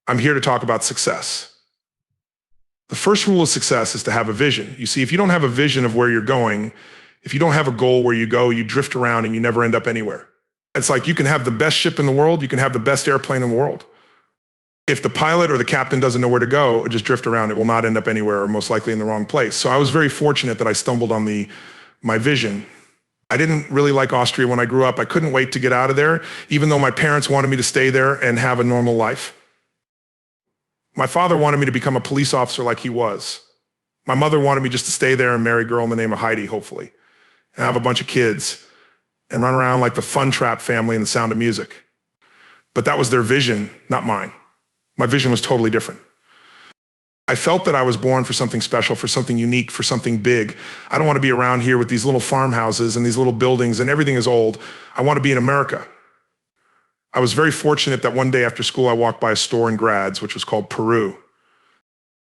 I'm here to talk about success. The first rule of success is to have a vision. You see, if you don't have a vision of where you're going, if you don't have a goal where you go, you drift around and you never end up anywhere. It's like you can have the best ship in the world, you can have the best airplane in the world. If the pilot or the captain doesn't know where to go or just drift around, it will not end up anywhere or most likely in the wrong place. So I was very fortunate that I stumbled on my vision. I didn't really like Austria when I grew up. I couldn't wait to get out of there, even though my parents wanted me to stay there and have a normal life. My father wanted me to become a police officer like he was. My mother wanted me just to stay there and marry a girl in the name of Heidi, hopefully, and have a bunch of kids and run around like the Fun Trap family in The Sound of Music. But that was their vision, not mine. My vision was totally different. I felt that I was born for something special, for something unique, for something big. I don't want to be around here with these little farmhouses and these little buildings and everything is old. I want to be in America. I was very fortunate that one day after school, I walked by a store in Graz, which was called Peru.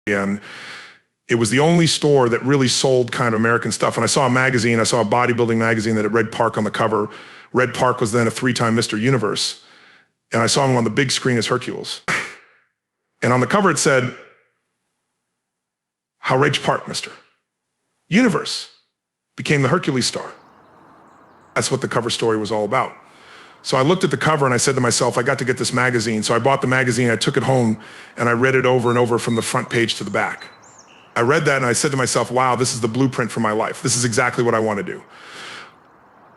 And it was the only store that really sold kind of American stuff. And I saw a magazine, I saw a bodybuilding magazine that had Red Park on the cover. Red Park was then a 3-time Mr. Universe. And I saw him on the big screen as Hercules. And on the cover it said, "How Reg Park, Mr. Universe became the Hercules star." That's what the cover story was all about. So I looked at the cover and I said to myself, I got to get this magazine. So I bought the magazine, I took it home, and I read it over and over from the front page to the back. I read that and I said to myself, wow, this is the blueprint for my life. This is exactly what I want to do.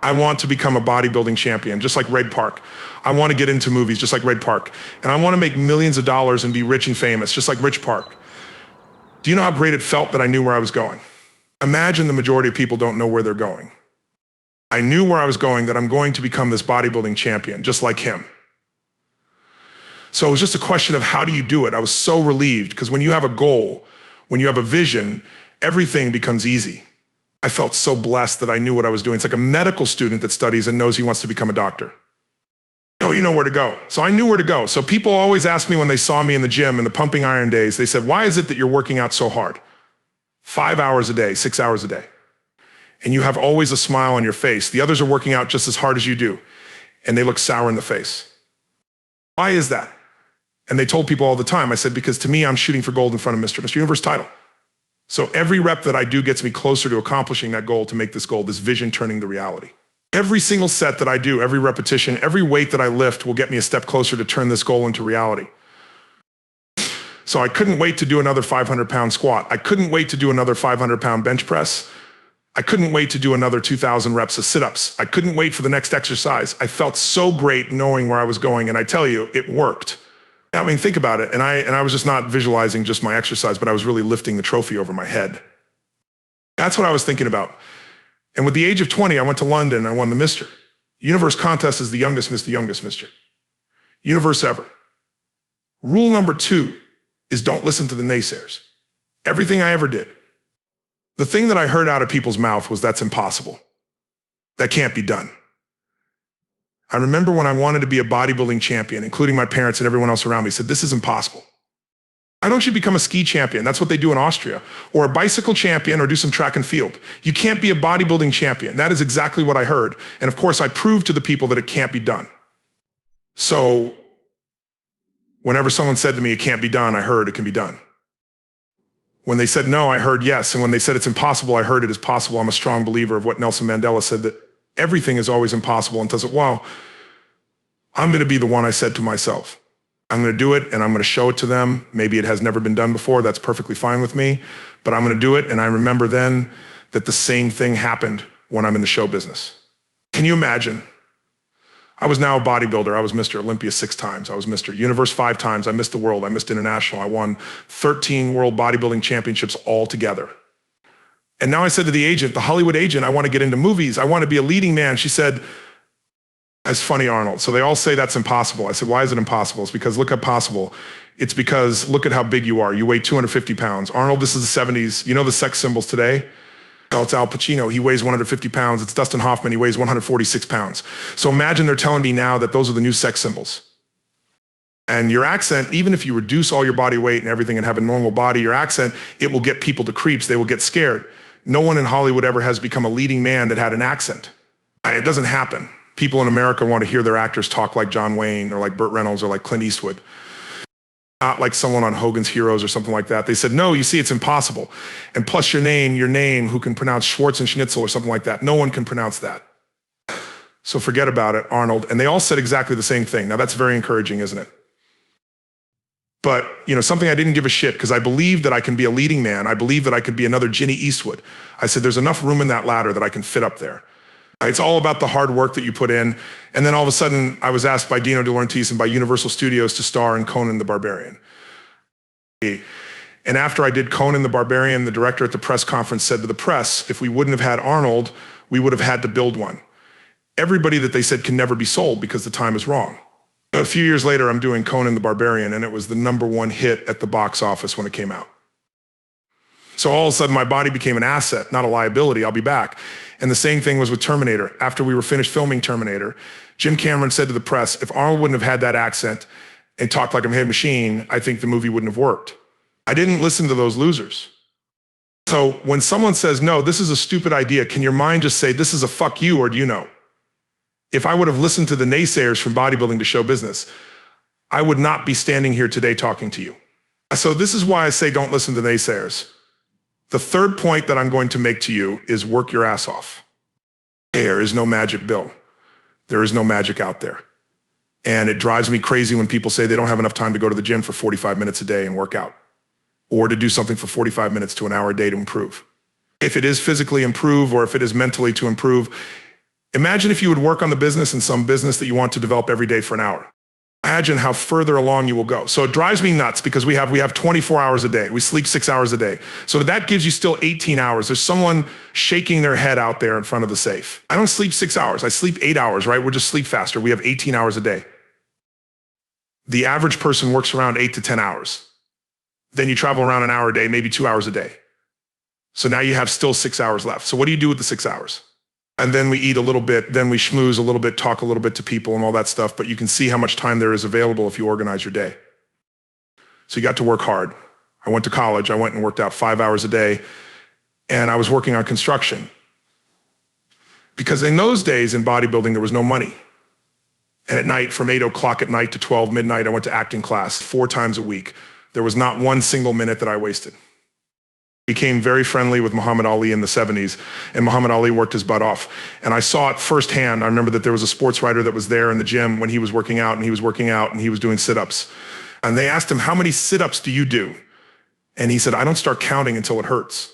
I want to become a bodybuilding champion, just like Red Park. I want to get into movies, just like Red Park. And I want to make millions of dollars and be rich and famous, just like Rich Park. Do you know how great it felt that I knew where I was going? Imagine the majority of people don't know where they're going. I knew where I was going, that I'm going to become this bodybuilding champion, just like him. So it was just a question of how do you do it? I was so relieved because when you have a goal, when you have a vision, everything becomes easy. I felt so blessed that I knew what I was doing. It's like a medical student that studies and knows he wants to become a doctor. Oh, you know where to go. So I knew where to go. So people always asked me when they saw me in the gym in the pumping iron days, they said, why is it that you're working out so hard? 5 hours a day, 6 hours a day. And you have always a smile on your face. The others are working out just as hard as you do. And they look sour in the face. Why is that? And they told people all the time. I said, because to me, I'm shooting for gold in front of Mr. Universe title. So every rep that I do gets me closer to accomplishing that goal, to make this goal, this vision turning to reality. Every single set that I do, every repetition, every weight that I lift will get me a step closer to turn this goal into reality. So I couldn't wait to do another 500-pound squat. I couldn't wait to do another 500-pound bench press. I couldn't wait to do another 2,000 reps of sit-ups. I couldn't wait for the next exercise. I felt so great knowing where I was going, and I tell you, it worked. I mean, think about it. And I was just not visualizing just my exercise, but I was really lifting the trophy over my head. That's what I was thinking about. And with the age of 20, I went to London and I won the Mr. Universe contest is the youngest Mr. Universe ever. Rule number 2 is don't listen to the naysayers. Everything I ever did. The thing that I heard out of people's mouth was, that's impossible. That can't be done. I remember when I wanted to be a bodybuilding champion, including my parents and everyone else around me, said, this is impossible. Why don't you become a ski champion? That's what they do in Austria. Or a bicycle champion, or do some track and field. You can't be a bodybuilding champion. That is exactly what I heard. And of course, I proved to the people that it can't be done. So whenever someone said to me, it can't be done, I heard it can be done. When they said no, I heard yes. And when they said it's impossible, I heard it is possible. I'm a strong believer of what Nelson Mandela said, that everything is always impossible until it, well, I'm going to be the one, I said to myself. I'm going to do it and I'm going to show it to them. Maybe it has never been done before. That's perfectly fine with me, but I'm going to do it. And I remember then that the same thing happened when I'm in the show business. Can you imagine? I was now a bodybuilder. I was Mr. Olympia 6 times. I was Mr. Universe 5 times. I missed the world. I missed international. I won 13 world bodybuilding championships all together. And now I said to the agent, the Hollywood agent, I want to get into movies. I want to be a leading man. She said, that's funny, Arnold. So they all say that's impossible. I said, why is it impossible? It's because look how possible. It's because look at how big you are. You weigh 250 pounds. Arnold, this is the 70s. You know the sex symbols today? Oh, it's Al Pacino. He weighs 150 pounds. It's Dustin Hoffman. He weighs 146 pounds. So imagine they're telling me now that those are the new sex symbols. And your accent, even if you reduce all your body weight and everything and have a normal body, your accent, it will get people to creeps. They will get scared. No one in Hollywood ever has become a leading man that had an accent. It doesn't happen. People in America want to hear their actors talk like John Wayne or like Burt Reynolds or like Clint Eastwood. not like someone on Hogan's Heroes or something like that. They said, no, you see, it's impossible. And plus your name, who can pronounce Schwartz and Schnitzel or something like that. No one can pronounce that. So forget about it, Arnold. And they all said exactly the same thing. Now that's very encouraging, isn't it? But, something I didn't give a shit because I believed that I can be a leading man. I believed that I could be another Ginny Eastwood. I said, there's enough room in that ladder that I can fit up there. It's all about the hard work that you put in. And then all of a sudden, I was asked by Dino De Laurentiis and by Universal Studios to star in Conan the Barbarian. And after I did Conan the Barbarian, the director at the press conference said to the press, if we wouldn't have had Arnold, we would have had to build one. Everybody that they said can never be sold because the time is wrong. A few years later, I'm doing Conan the Barbarian, and it was the #1 hit at the box office when it came out. So all of a sudden, my body became an asset, not a liability. I'll be back. And the same thing was with Terminator. After we were finished filming Terminator, Jim Cameron said to the press, if Arnold wouldn't have had that accent and talked like a head machine, I think the movie wouldn't have worked. I didn't listen to those losers. So when someone says, no, this is a stupid idea, can your mind just say, this is a fuck you, or do you know? If I would have listened to the naysayers from bodybuilding to show business, I would not be standing here today talking to you. So this is why I say don't listen to naysayers. The third point that I'm going to make to you is work your ass off. There is no magic, Bill. There is no magic out there. And it drives me crazy when people say they don't have enough time to go to the gym for 45 minutes a day and work out, or to do something for 45 minutes to an hour a day to improve. If it is physically improve, or if it is mentally to improve, imagine if you would work on the business in some business that you want to develop every day for an hour. Imagine how further along you will go. So it drives me nuts because we have 24 hours a day. We sleep 6 hours a day. So that gives you still 18 hours. There's someone shaking their head out there in front of the safe. I don't sleep 6 hours. I sleep 8 hours, right? We're just sleep faster. We have 18 hours a day. The average person works around 8 to 10 hours. Then you travel around an hour a day, maybe 2 hours a day. So now you have still 6 hours left. So what do you do with the 6 hours? And then we eat a little bit, then we schmooze a little bit, talk a little bit to people and all that stuff, but you can see how much time there is available if you organize your day. So you got to work hard. I went to college, I went and worked out 5 hours a day, and I was working on construction. Because in those days in bodybuilding, there was no money. And at night, from 8 o'clock at night to 12 midnight, I went to acting class 4 times a week. There was not one single minute that I wasted. Became very friendly with Muhammad Ali in the 70s, and Muhammad Ali worked his butt off. And I saw it firsthand. I remember that there was a sports writer that was there in the gym when he was working out, and he was doing sit-ups. And they asked him, how many sit-ups do you do? And he said, I don't start counting until it hurts.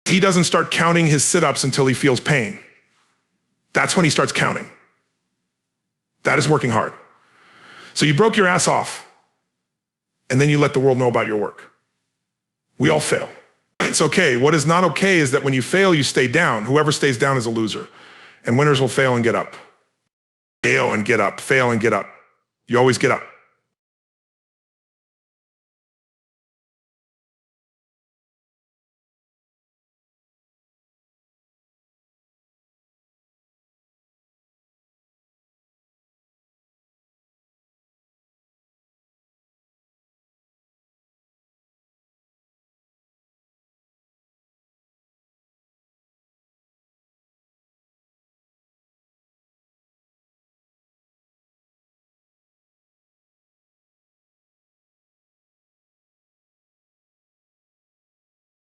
He doesn't start counting his sit-ups until he feels pain. That's when he starts counting. That is working hard. So you broke your ass off, and then you let the world know about your work. We all fail. It's okay. What is not okay is that when you fail, you stay down. Whoever stays down is a loser. And winners will fail and get up. Fail and get up. Fail and get up. You always get up.